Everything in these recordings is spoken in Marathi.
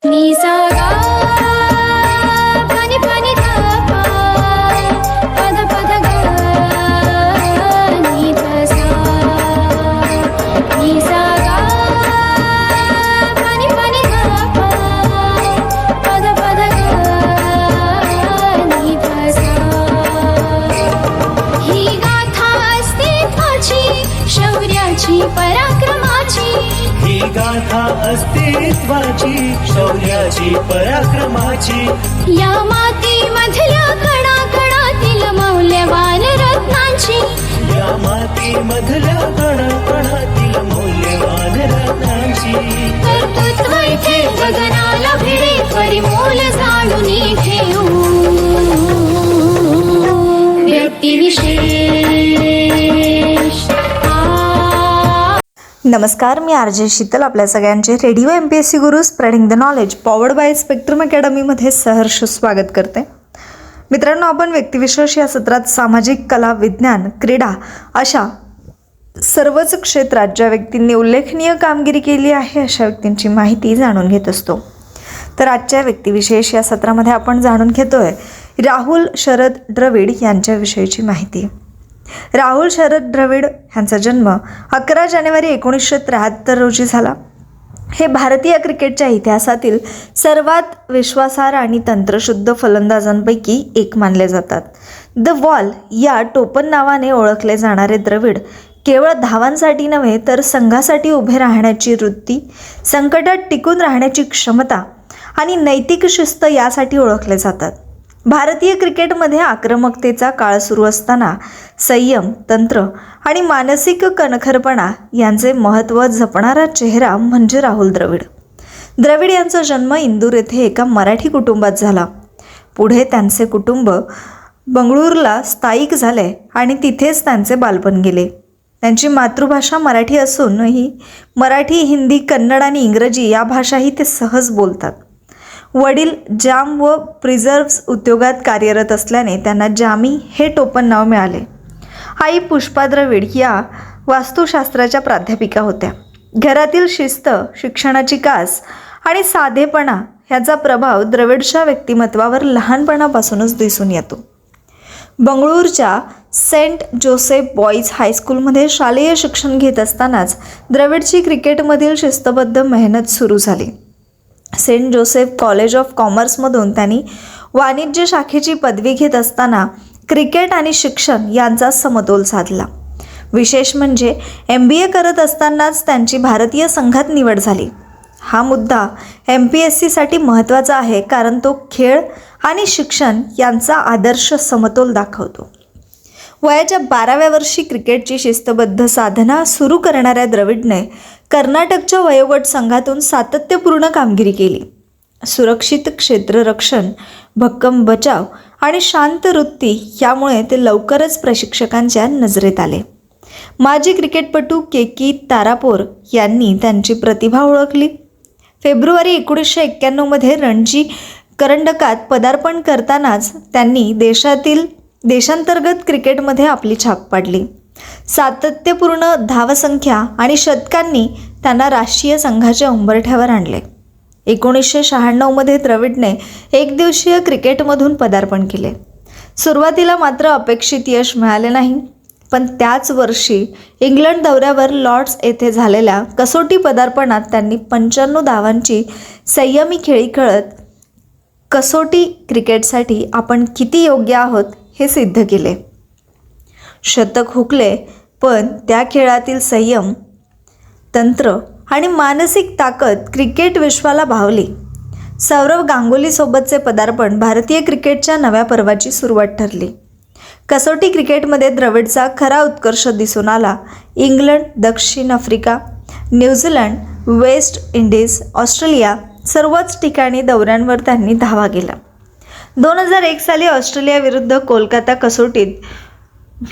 नि सा गा pani pani धा पा पद पद गा नि धा सा नि सा गा pani pani धा पा पद पद गा नि धा सा ही गाथा अस्तित्वाची शौर्याची पराक्रमाची ही गाथा अस्तित्वाची शौर्याची पराक्रमाची या मातीमधल्या कणाकणातील मौल्यवान रत्नांची या मातीमधल्या कणाकणातील मौल्यवान रत्नांची कर्तृत्व इथे गगनाला भिडे परिमोल जाणून ठेवू व्यक्तिविशेष नमस्कार, मी आर जे शीतल आपल्या सगळ्यांचे radio MPSC Guru spreading the knowledge powered by spectrum अकॅडमीमध्ये सहर्ष स्वागत करते. मित्रांनो, आपण व्यक्तिविशेष या सत्रात सामाजिक, कला, विज्ञान, क्रीडा अशा सर्वच क्षेत्रात ज्या व्यक्तींनी उल्लेखनीय कामगिरी केली आहे अशा व्यक्तींची माहिती जाणून घेत असतो. तर आजच्या व्यक्तिविशेष या सत्रामध्ये आपण जाणून घेतोय राहुल शरद द्रविड यांच्याविषयीची माहिती. राहुल शरद द्रविड यांचा जन्म 11 जानेवारी 1973 रोजी झाला. हे भारतीय क्रिकेटच्या इतिहासातील सर्वात विश्वासार्ह आणि तंत्रशुद्ध फलंदाजांपैकी एक मानले जातात. द वॉल या टोपण नावाने ओळखले जाणारे द्रविड केवळ धावांसाठी नव्हे तर संघासाठी उभे राहण्याची वृत्ती, संकटात टिकून राहण्याची क्षमता आणि नैतिक शिस्त यासाठी ओळखले जातात. भारतीय क्रिकेटमध्ये आक्रमकतेचा काळ सुरू असताना संयम, तंत्र आणि मानसिक कणखरपणा यांचे महत्त्व जपणारा चेहरा म्हणजे राहुल द्रविड. द्रविड यांचा जन्म इंदूर येथे एका मराठी कुटुंबात झाला. पुढे त्यांचे कुटुंब बंगळुरूला स्थायिक झाले आणि तिथेच त्यांचे बालपण गेले. त्यांची मातृभाषा मराठी असूनही मराठी, हिंदी, कन्नड आणि इंग्रजी या भाषाही ते सहज बोलतात. वडील जाम व प्रिझर्व्स उद्योगात कार्यरत असल्याने त्यांना जामी हे टोपण नाव मिळाले. आई पुष्पा द्रविड या वास्तुशास्त्राच्या प्राध्यापिका होत्या. घरातील शिस्त, शिक्षणाची कास आणि साधेपणा ह्याचा प्रभाव द्रविडच्या व्यक्तिमत्वावर लहानपणापासूनच दिसून येतो. बंगळुरूच्या सेंट जोसेफ बॉईज हायस्कूलमध्ये शालेय शिक्षण घेत असतानाच द्रविडची क्रिकेटमधील शिस्तबद्ध मेहनत सुरू झाली. सेंट जोसेफ कॉलेज ऑफ कॉमर्समधून त्यांनी वाणिज्य शाखेची पदवी घेत असताना क्रिकेट आणि शिक्षण यांचा समतोल साधला. विशेष म्हणजे MBA करत असतानाच त्यांची भारतीय संघात निवड झाली. हा मुद्दा MPSCसाठी महत्त्वाचा आहे कारण तो खेळ आणि शिक्षण यांचा आदर्श समतोल दाखवतो. वयाच्या 12व्या वर्षी क्रिकेटची शिस्तबद्ध साधना सुरू करणाऱ्या द्रविडने कर्नाटकच्या वयोगट संघातून सातत्यपूर्ण कामगिरी केली. सुरक्षित क्षेत्ररक्षण, भक्कम बचाव आणि शांत वृत्ती यामुळे ते लवकरच प्रशिक्षकांच्या नजरेत आले. माजी क्रिकेटपटू KK तारापोर यांनी त्यांची प्रतिभा ओळखली. फेब्रुवारी 1991 रणजी करंडकात पदार्पण करतानाच त्यांनी देशांतर्गत क्रिकेटमध्ये आपली छाप पाडली. सातत्यपूर्ण धावसंख्या आणि शतकांनी त्यांना राष्ट्रीय संघाच्या उंबरठ्यावर आणले. 1996 द्रविडने एकदिवसीय क्रिकेटमधून पदार्पण केले. सुरुवातीला मात्र अपेक्षित यश मिळाले नाही, पण त्याच वर्षी इंग्लंड दौऱ्यावर लॉर्ड्स येथे झालेल्या कसोटी पदार्पणात त्यांनी 95 धावांची संयमी खेळी खेळत कसोटी क्रिकेटसाठी आपण किती योग्य आहोत हे सिद्ध केले. शतक हुकले, पण त्या खेळातील संयम, तंत्र आणि मानसिक ताकद क्रिकेट विश्वाला भावली. सौरव गांगुलीसोबतचे पदार्पण भारतीय क्रिकेटच्या नव्या पर्वाची सुरुवात ठरली. कसोटी क्रिकेटमध्ये द्रविडचा खरा उत्कर्ष दिसून आला. इंग्लंड, दक्षिण Africa, New Zealand, West Indies, Australia सर्वच ठिकाणी दौऱ्यांवर त्यांनी धावा केला. 2001 साली ऑस्ट्रेलियाविरुद्ध कोलकाता कसोटीत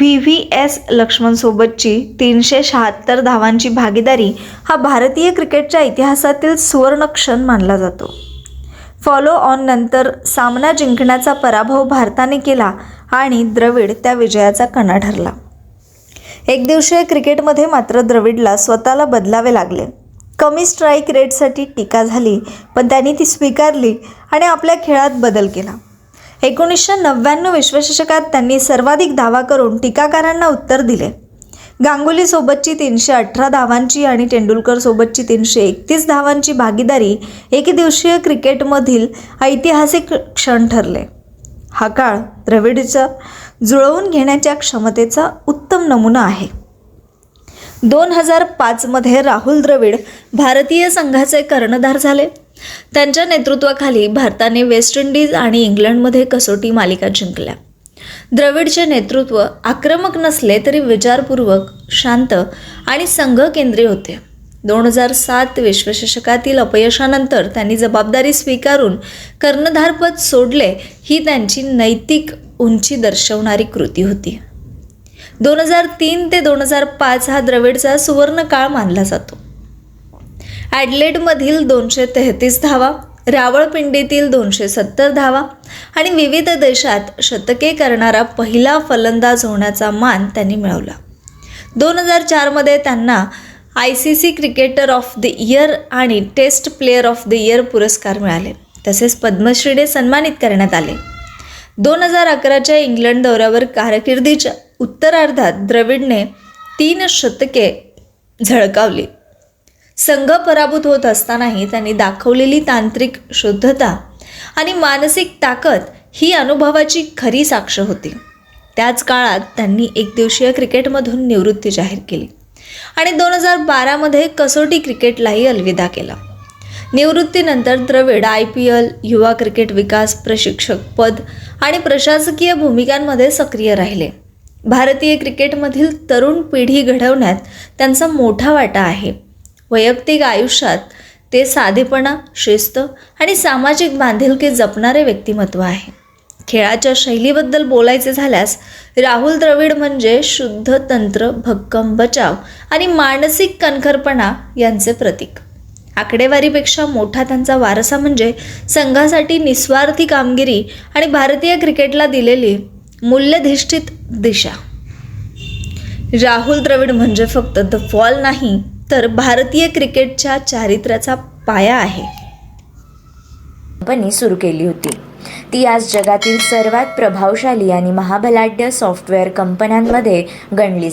VVS लक्ष्मणसोबतची 376 धावांची भागीदारी हा भारतीय क्रिकेटच्या इतिहासातील सुवर्णक्षण मानला जातो. फॉलो ऑन नंतर सामना जिंकण्याचा पराभव भारताने केला आणि द्रविड त्या विजयाचा कणा ठरला. एकदिवसीय क्रिकेटमध्ये मात्र द्रविडला स्वतःला बदलावे लागले. कमी स्ट्राईक रेटसाठी टीका झाली, पण त्यांनी ती स्वीकारली आणि आपल्या खेळात बदल केला. 1999 विश्वचषकात त्यांनी सर्वाधिक धावा करून टीकाकारांना उत्तर दिले. गांगुलीसोबतची 318 धावांची आणि तेंडुलकरसोबतची 331 धावांची भागीदारी एकदिवसीय क्रिकेटमधील ऐतिहासिक क्षण ठरले. हा काळ द्रविडचा जुळवून घेण्याच्या क्षमतेचा उत्तम नमुना आहे. 2005मध्ये राहुल द्रविड भारतीय संघाचे कर्णधार झाले. त्यांच्या नेतृत्वाखाली भारताने वेस्ट इंडिज आणि इंग्लंडमध्ये कसोटी मालिका जिंकल्या. द्रविडचे नेतृत्व आक्रमक नसले तरी विचारपूर्वक, शांत आणि संघकेंद्रीय होते. 2007 विश्वचषकातील अपयशानंतर त्यांनी जबाबदारी स्वीकारून कर्णधारपद सोडले. ही त्यांची नैतिक उंची दर्शवणारी कृती होती. 2003 ते 2005 हा द्रविडचा सुवर्ण काळ मानला जातो. ॲडलेडमधील 233 धावा, रावळपिंडीतील 270 धावा आणि विविध देशात शतके करणारा पहिला फलंदाज होण्याचा मान त्यांनी मिळवला. 2004मध्ये त्यांना ICC cricketer of the year आणि test player of the year पुरस्कार मिळाले. तसेच पद्मश्रीने सन्मानित करण्यात आले. 2011च्या इंग्लंड दौऱ्यावर कारकिर्दीच्या उत्तरार्धात द्रविडने 3 शतके झळकावली. संघ पराभूत होत असतानाही त्यांनी दाखवलेली तांत्रिक शुद्धता आणि मानसिक ताकद ही अनुभवाची खरी साक्ष होती. त्याच काळात त्यांनी एकदिवसीय क्रिकेटमधून निवृत्ती जाहीर केली आणि 2012मध्ये कसोटी क्रिकेटलाही अलविदा केला. निवृत्तीनंतर द्रविड IPL, युवा क्रिकेट विकास प्रशिक्षक पद आणि प्रशासकीय भूमिकांमध्ये सक्रिय राहिले. भारतीय क्रिकेटमधील तरुण पिढी घडवण्यात त्यांचा मोठा वाटा आहे. वैयक्तिक आयुष्यात ते साधेपणा, शिस्त आणि सामाजिक बांधिलकी जपणारे व्यक्तिमत्व आहे. खेळाच्या शैलीबद्दल बोलायचे झाल्यास राहुल द्रविड म्हणजे शुद्ध तंत्र, भक्कम बचाव आणि मानसिक कणखरपणा यांचे प्रतीक. आकडेवारीपेक्षा मोठा त्यांचा वारसा म्हणजे संघासाठी निस्वार्थी कामगिरी आणि भारतीय क्रिकेटला दिलेली मूल्यधिष्ठित दिशा. राहुल द्रविड म्हणजे फक्त द बॉल नाही, तर भारतीय क्रिकेटच्या चारित्र्याचा पाया आहे. कंपनी सुरू केली होती. ती आज जगातील सर्वात प्रभावशाली आणि महाबलाढ्य सॉफ्टवेअर कंपन्यांमध्ये गणली